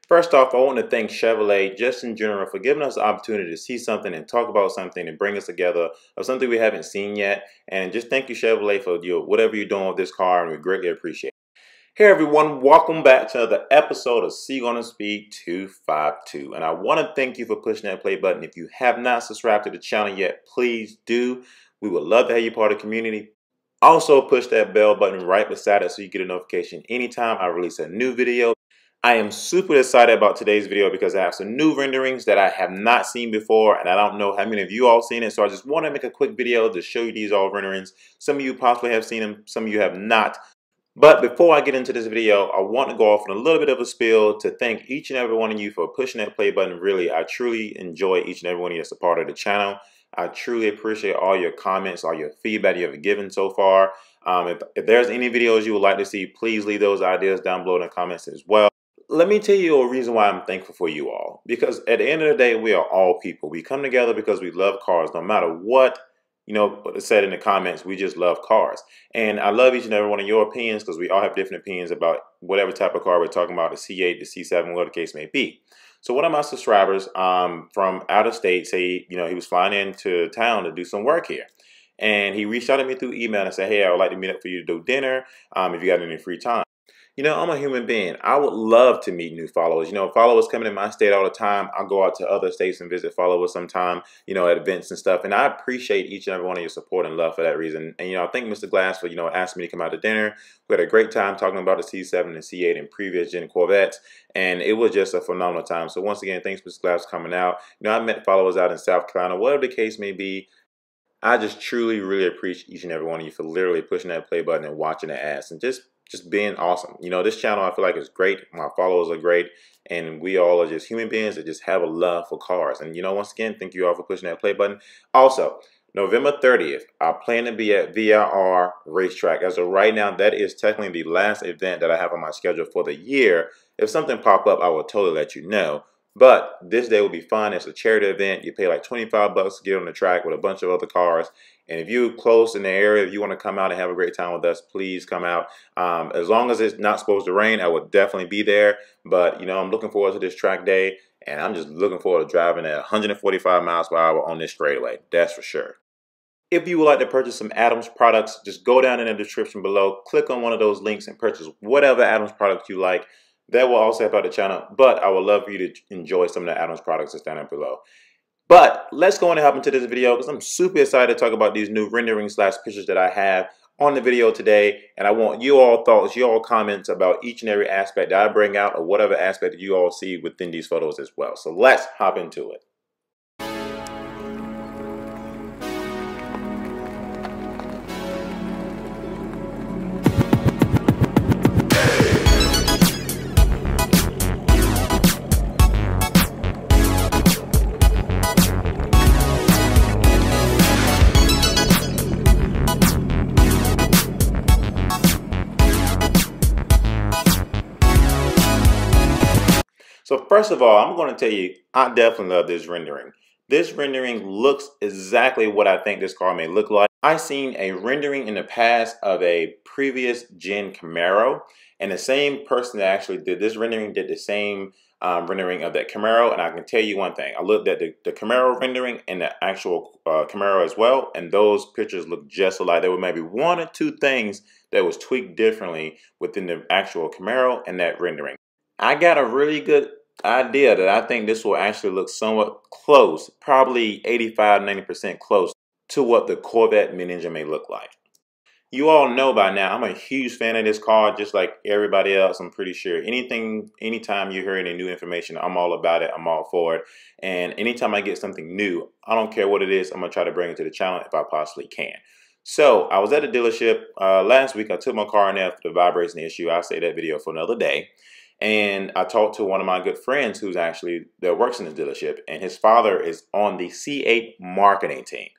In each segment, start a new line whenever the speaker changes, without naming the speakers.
First off, I want to thank Chevrolet just in general for giving us the opportunity to see something and talk about something and bring us together of something we haven't seen yet. And just thank you, Chevrolet, for whatever you're doing with this car, and we greatly appreciate it. Hey everyone, welcome back to another episode of C8 on Speed 252. And I want to thank you for pushing that play button. If you have not subscribed to the channel yet, please do. We would love to have you part of the community. Also, push that bell button right beside it so you get a notification anytime I release a new video. I am super excited about today's video because I have some new renderings that I have not seen before, and I don't know how many of you all seen it, so I just want to make a quick video to show you these all renderings. Some of you possibly have seen them, some of you have not. But before I get into this video, I want to go off on a little bit of a spiel to thank each and every one of you for pushing that play button. Really, I truly enjoy each and every one of you as a part of the channel. I truly appreciate all your comments, all your feedback you have given so far. If there's any videos you would like to see, please leave those ideas down below in the comments as well. Let me tell you a reason why I'm thankful for you all. Because at the end of the day, we are all people. We come together because we love cars. No matter what, said in the comments, we just love cars. And I love each and every one of your opinions because we all have different opinions about whatever type of car we're talking about, the C8, the C7, whatever the case may be. So one of my subscribers from out of state say, he was flying into town to do some work here. And he reached out to me through email and said, hey, I would like to meet up for you to do dinner if you got any free time. I'm a human being. I would love to meet new followers. Followers coming in my state all the time. I'll go out to other states and visit followers sometime, at events and stuff. And I appreciate each and every one of your support and love for that reason. And, I thank Mr. Glass for, asking me to come out to dinner. We had a great time talking about the C7 and C8 and previous gen Corvettes. And it was just a phenomenal time. So once again, thanks Mr. Glass for coming out. I met followers out in South Carolina, whatever the case may be. I just truly, really appreciate each and every one of you for literally pushing that play button and watching the ads and just being awesome. This channel I feel like is great. My followers are great. And we all are just human beings that just have a love for cars. And once again, thank you all for pushing that play button. Also, November 30th, I plan to be at VIR Racetrack. As of right now, that is technically the last event that I have on my schedule for the year. If something pop up, I will totally let you know. But this day will be fun. It's a charity event. You pay like $25 to get on the track with a bunch of other cars. And if you're close in the area, if you want to come out and have a great time with us, please come out. As long as it's not supposed to rain, I would definitely be there. But, I'm looking forward to this track day. And I'm just looking forward to driving at 145 miles per hour on this straightaway. That's for sure. If you would like to purchase some Adams products, just go down in the description below. Click on one of those links and purchase whatever Adams product you like. That will also help out the channel. But I would love for you to enjoy some of the Adams products that's down below. But let's go on and hop into this video because I'm super excited to talk about these new renderings / pictures that I have on the video today. And I want you all thoughts, you all comments about each and every aspect that I bring out or whatever aspect that you all see within these photos as well. So let's hop into it. So first of all, I'm going to tell you, I definitely love this rendering. This rendering looks exactly what I think this car may look like. I've seen a rendering in the past of a previous gen Camaro, and the same person that actually did this rendering did the same rendering of that Camaro. And I can tell you one thing, I looked at the Camaro rendering and the actual Camaro as well, and those pictures look just alike. There were maybe one or two things that was tweaked differently within the actual Camaro and that rendering. I got a really good idea that I think this will actually look somewhat close, probably 85–90% close to what the Corvette mid-engine may look like. You all know by now, I'm a huge fan of this car, just like everybody else. I'm pretty sure anytime you hear any new information, I'm all about it. I'm all for it. And anytime I get something new, I don't care what it is, I'm going to try to bring it to the channel if I possibly can. So I was at a dealership last week. I took my car in there for the vibration issue. I'll save that video for another day. And I talked to one of my good friends that works in the dealership, and his father is on the C8 marketing team.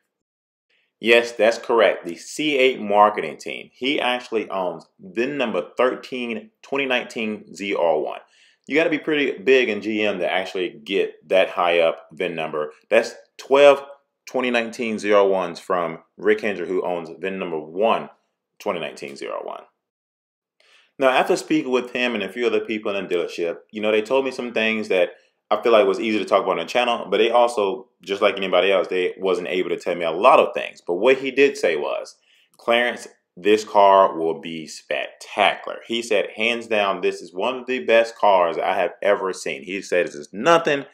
Yes, that's correct. The C8 marketing team. He actually owns VIN number 13 2019 ZR1. You got to be pretty big in GM to actually get that high up VIN number. That's 12 2019 ZR1s from Rick Hendry, who owns VIN number 1 2019 ZR1. Now, after speaking with him and a few other people in the dealership, they told me some things that I feel like was easy to talk about on the channel, but they also, just like anybody else, they wasn't able to tell me a lot of things. But what he did say was, Clarence, this car will be spectacular. He said, hands down, this is one of the best cars I have ever seen. He said, this is nothing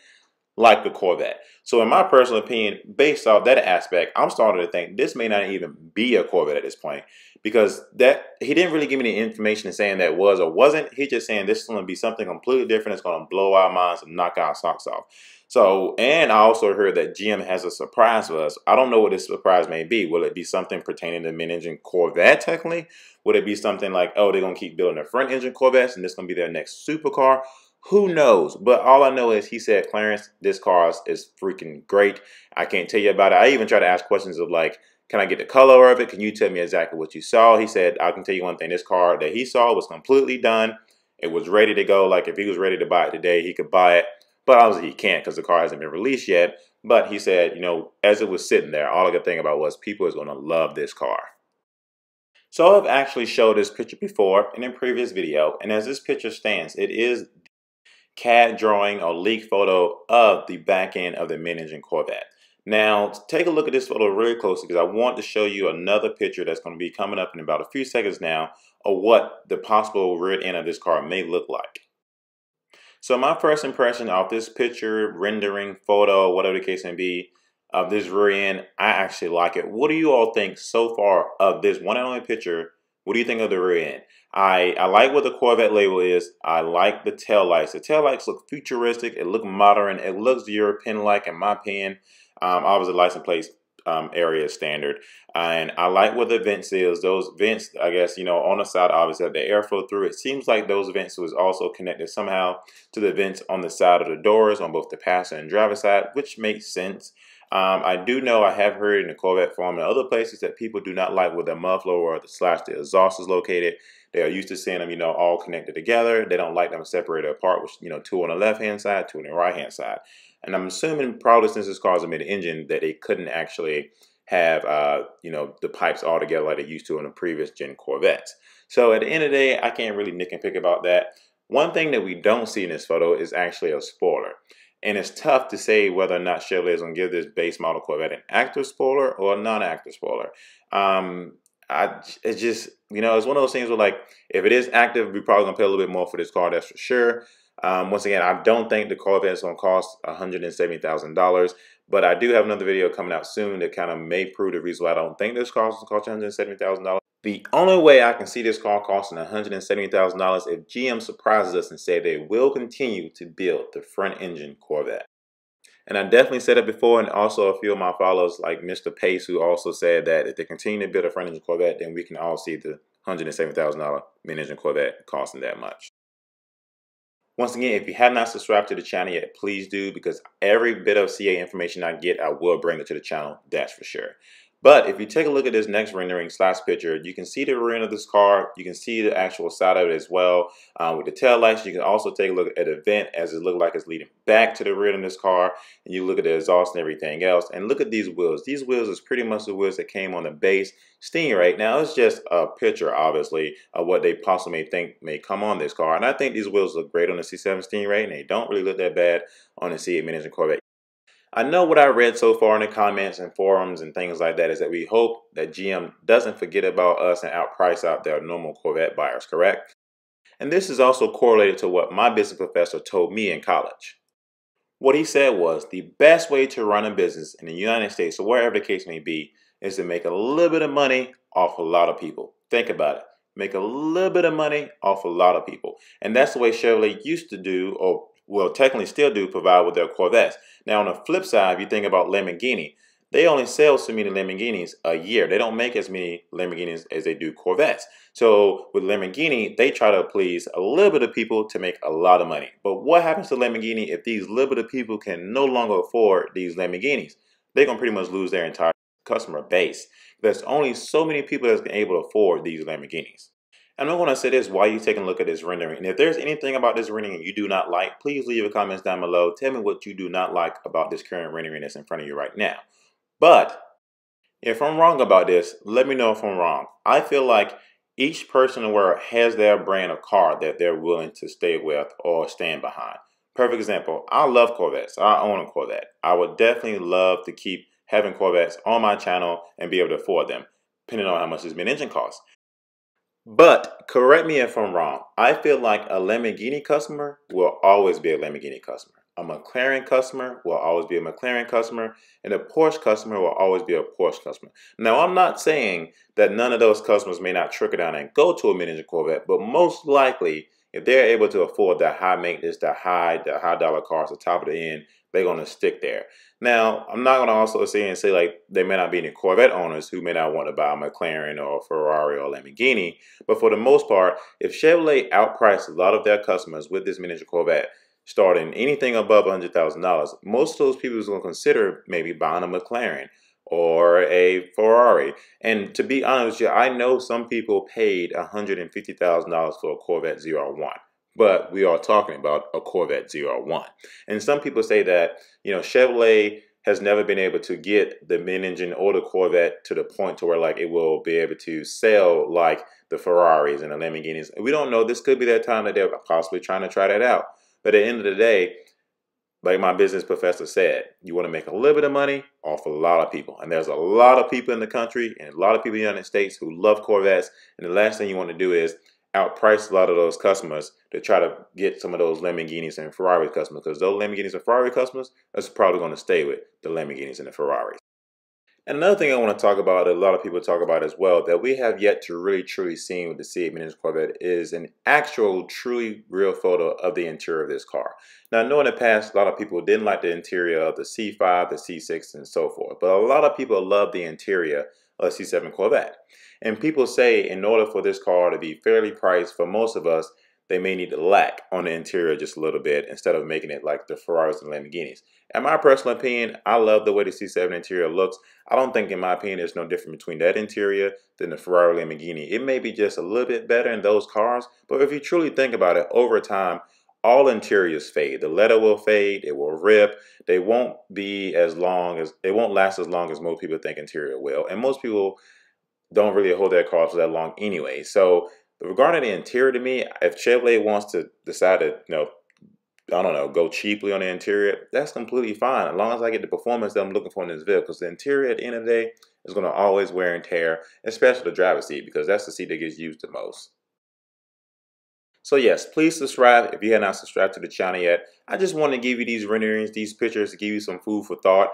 like the Corvette. So in my personal opinion, based off that aspect, I'm starting to think this may not even be a Corvette at this point, because that he didn't really give me the information saying that was or wasn't. He's just saying this is going to be something completely different. It's going to blow our minds and knock our socks off. So, and I also heard that GM has a surprise for us. I don't know what this surprise may be. Will it be something pertaining to Mid Engine Corvette technically? Would it be something like, oh, they're going to keep building the front engine Corvettes and this is going to be their next supercar? Who knows? But all I know is he said, Clarence, this car is freaking great. I can't tell you about it. I even try to ask questions of like, can I get the color of it? Can you tell me exactly what you saw? He said, I can tell you one thing. This car that he saw was completely done. It was ready to go. Like if he was ready to buy it today, he could buy it. But obviously he can't because the car hasn't been released yet. But he said, as it was sitting there, all I could think about was people is going to love this car. So I've actually showed this picture before in a previous video. And as this picture stands, it is CAD drawing or leak photo of the back end of the Mid Engine Corvette. Now, take a look at this photo really closely because I want to show you another picture that's going to be coming up in about a few seconds now of what the possible rear end of this car may look like. So my first impression of this picture, rendering, photo, whatever the case may be, of this rear end, I actually like it. What do you all think so far of this one and only picture? What do you think of the rear end? I like what the Corvette label is. I like the taillights. The taillights look futuristic. It looks modern. It looks European-like in my opinion. Obviously, license plate area is standard. And I like what the vents is. Those vents, I guess, on the side, obviously, have the airflow through. It seems like those vents was also connected somehow to the vents on the side of the doors on both the passenger and driver side, which makes sense. I do know I have heard in the Corvette forum and other places that people do not like where the muffler or the exhaust is located. They are used to seeing them, all connected together. They don't like them separated apart with, two on the left-hand side, two on the right-hand side. And I'm assuming probably since this car is a mid-engine that they couldn't actually have, the pipes all together like they used to in the previous gen Corvettes. So at the end of the day, I can't really nick and pick about that. One thing that we don't see in this photo is actually a spoiler. And it's tough to say whether or not Chevrolet is going to give this base model Corvette an active spoiler or a non-active spoiler. It's just, it's one of those things where like, if it is active, we're probably going to pay a little bit more for this car, that's for sure. Once again, I don't think the Corvette is going to cost $170,000, but I do have another video coming out soon that kind of may prove the reason why I don't think this car is going to cost $170,000. The only way I can see this car costing $170,000 if GM surprises us and say they will continue to build the front engine Corvette. And I definitely said it before, and also a few of my followers like Mr. Pace, who also said that if they continue to build a front engine Corvette, then we can all see the $170,000 mid engine Corvette costing that much. Once again, if you have not subscribed to the channel yet, please do, because every bit of C8 information I get, I will bring it to the channel, that's for sure. But if you take a look at this next rendering / picture, you can see the rear end of this car. You can see the actual side of it as well. With the tail lights, you can also take a look at the vent as it looks like it's leading back to the rear end of this car. And you look at the exhaust and everything else. And look at these wheels. These wheels is pretty much the wheels that came on the base Stingray. Now, it's just a picture, obviously, of what they possibly may think may come on this car. And I think these wheels look great on the C7 Stingray, and they don't really look that bad on the C8 Mid Engine Corvette. I know what I read so far in the comments and forums and things like that is that we hope that GM doesn't forget about us and outprice out their normal Corvette buyers, correct? And this is also correlated to what my business professor told me in college. What he said was the best way to run a business in the United States, or wherever the case may be, is to make a little bit of money off a lot of people. Think about it. Make a little bit of money off a lot of people. And that's the way Chevrolet used to do, or well, technically still do, provide with their Corvettes. Now, on the flip side, if you think about Lamborghini, they only sell so many Lamborghinis a year. They don't make as many Lamborghinis as they do Corvettes. So with Lamborghini, they try to please a little bit of people to make a lot of money. But what happens to Lamborghini if these little bit of people can no longer afford these Lamborghinis? They're going to pretty much lose their entire customer base. There's only so many people that's able to afford these Lamborghinis. And I'm going to say this while you're taking a look at this rendering. And if there's anything about this rendering you do not like, please leave your comments down below. Tell me what you do not like about this current rendering that's in front of you right now. But if I'm wrong about this, let me know if I'm wrong. I feel like Each person in the world has their brand of car that they're willing to stay with or stand behind. Perfect example, I love Corvettes. I own a Corvette. I would definitely love to keep having Corvettes on my channel and be able to afford them, depending on how much this mid-engine costs. But correct me if I'm wrong. I feel like a Lamborghini customer will always be a Lamborghini customer. A McLaren customer will always be a McLaren customer, and a Porsche customer will always be a Porsche customer. Now, I'm not saying that none of those customers may not trickle down and go to a mid-engine Corvette, but most likely, if they're able to afford the high maintenance, the high dollar cars, the top of the end, they're going to stick there. Now, I'm not going to also say like there may not be any Corvette owners who may not want to buy a McLaren or a Ferrari or a Lamborghini, but for the most part, if Chevrolet outpriced a lot of their customers with this mid-engine Corvette, starting anything above $100,000, most of those people are going to consider maybe buying a McLaren or a Ferrari. And to be honest with you, I know some people paid $150,000 for a Corvette ZR1. But we are talking about a Corvette ZR1. And some people say that, Chevrolet has never been able to get the mid-engine or the Corvette to the point to where like it will be able to sell like the Ferraris and the Lamborghinis. We don't know. This could be that time that they're possibly trying to try that out. But at the end of the day, like my business professor said, you want to make a little bit of money off a lot of people. And there's a lot of people in the country and a lot of people in the United States who love Corvettes. And the last thing you want to do is outprice a lot of those customers to try to get some of those Lamborghinis and Ferrari customers, because those Lamborghinis and Ferrari customers, that's probably going to stay with the Lamborghinis and the Ferraris. And another thing I want to talk about, that a lot of people talk about as well, that we have yet to really truly see with the C8 mid-engine Corvette is an actual, truly real photo of the interior of this car. Now, I know in the past, a lot of people didn't like the interior of the C5, the C6, and so forth, but a lot of people love the interior of the C7 Corvette. And people say in order for this car to be fairly priced for most of us, they may need to lack on the interior just a little bit instead of making it like the Ferraris and Lamborghinis. In my personal opinion, I love the way the C7 interior looks. I don't think, in my opinion, there's no difference between that interior than the Ferrari Lamborghini. It may be just a little bit better in those cars, but if you truly think about it, over time, all interiors fade. The leather will fade, it will rip. They won't last as long as most people think interior will. And most people don't really hold their cars for that long anyway. So regarding the interior, to me, if Chevrolet wants to decide to, go cheaply on the interior, that's completely fine, as long as I get the performance that I'm looking for in this vehicle. Because the interior, at the end of the day, is going to always wear and tear, especially the driver's seat, because that's the seat that gets used the most. So yes, please subscribe if you have not subscribed to the channel yet. I just want to give you these renderings, these pictures, to give you some food for thought.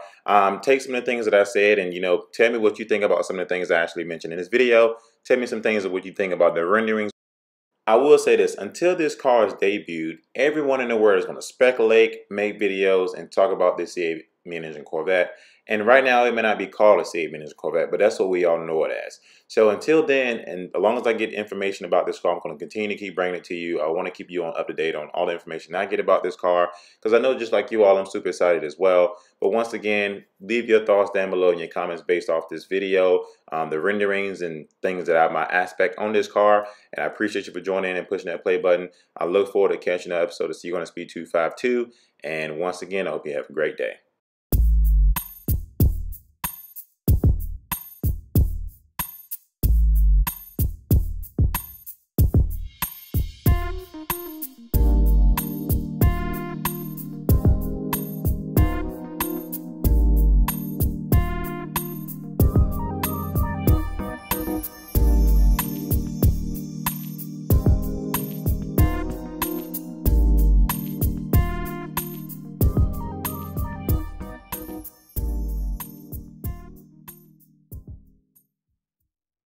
Take some of the things that I said and, tell me what you think about some of the things I actually mentioned in this video. Tell me some things of what you think about the renderings. I will say this, until this car is debuted, everyone in the world is going to speculate, make videos, and talk about this C8 mid-engine Corvette. And right now, it may not be called a C8 mid-engine Corvette, but that's what we all know it as. So until then, and as long as I get information about this car, I'm going to continue to keep bringing it to you. I want to keep you up to date on all the information I get about this car, because I know just like you all, I'm super excited as well. But once again, leave your thoughts down below in your comments based off this video, the renderings and things that are my aspect on this car. And I appreciate you for joining in and pushing that play button. I look forward to catching that episode to see you on Speed 252. And once again, I hope you have a great day.